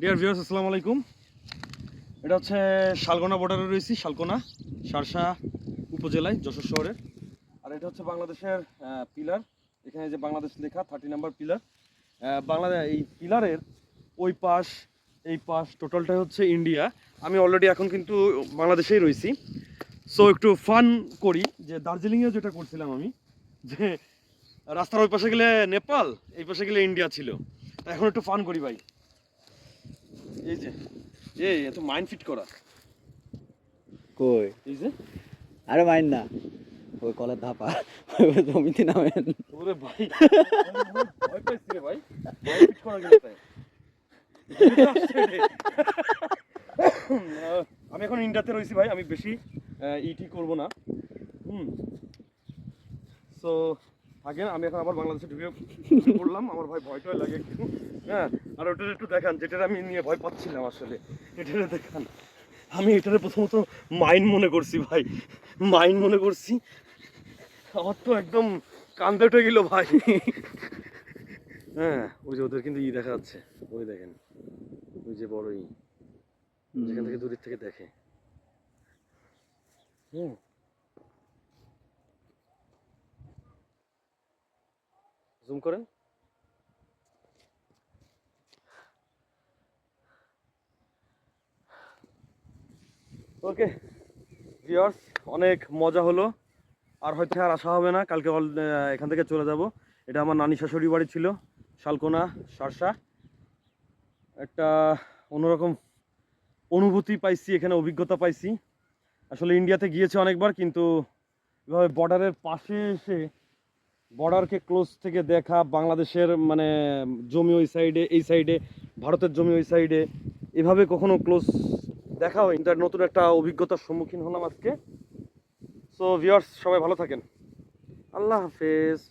Dear viewers, আসসালামু আলাইকুম। এটা হচ্ছে শালকোনা বর্ডারে রয়েছি, শালকোনা শার্শা উপজেলায়, যশোর শহরের। আর এটা হচ্ছে বাংলাদেশের পিলার। এখানে যে বাংলাদেশ লেখা 30 নাম্বার পিলার। বাংলাদেশ এই পিলারের ওই পাশ এই পাশ টোটালটাই হচ্ছে ইন্ডিয়া। আমি অলরেডি এখন কিন্তু বাংলাদেশেই রয়েছি। সো একটু ফান করি, যে দার্জিলিংয়েও যেটা করছিলাম আমি, যে রাস্তার ওই পাশে গেলে নেপাল, এই পাশে গেলে ইন্ডিয়া ছিল। তা এখন একটু ফান করি ভাই। এই যে এত মাইন্ড ফিট করা, কই এই যে আরে মাইন না ওই কলের ধাপা জমিতে নামেন। ওরে ভাই, ভয় পাইছি রে ভাই, মাইন্ড ফিট করা গেছে। আমি এখন ইন্ডিয়াতে রয়েছি ভাই, আমি বেশি ইটি করব না। সো থাকেন, আমি এখন আবার বাংলাদেশে ঢুকে পড়লাম। আমার ভাই ভয়টাই লাগে একটু। হ্যাঁ, আর ওটা একটু দেখান, যেটা আমি নিয়ে ভয় পাচ্ছিলাম আসলে, এটা দেখান। আমি এটারে প্রথমত মাইন্ড মনে করছি ভাই, মাইন্ড মনে করছি। আমার তো একদম কান্দে উঠে গেল ভাই। হ্যাঁ, ওই যে ওদের কিন্তু দেখা যাচ্ছে, ওই দেখেন, ওই যে বড়ই, যেখান থেকে দূরের থেকে দেখে। জুম করেন। ওকে ভিউয়ার্স, অনেক মজা হলো। আর হয়তো আর আসা হবে না, কালকে এখান থেকে চলে যাব। এটা আমার নানি শাশুড়ি বাড়ি ছিল, শালকোনা শার্শা। একটা অন্যরকম অনুভূতি পাইছি এখানে, অভিজ্ঞতা পাইছি। আসলে ইন্ডিয়াতে গিয়েছে অনেকবার, কিন্তু এভাবে বর্ডারের পাশে এসে বর্ডারকে ক্লোজ থেকে দেখা, বাংলাদেশের মানে জমি ওই সাইডে, এই সাইডে ভারতের জমি ওই সাইডে, এভাবে কখনো ক্লোজ দেখা হয়। তার নতুন একটা অভিজ্ঞতার সম্মুখীন হলাম আজকে। সো ভিউয়ার্স, সবাই ভালো থাকেন। আল্লাহ হাফেজ।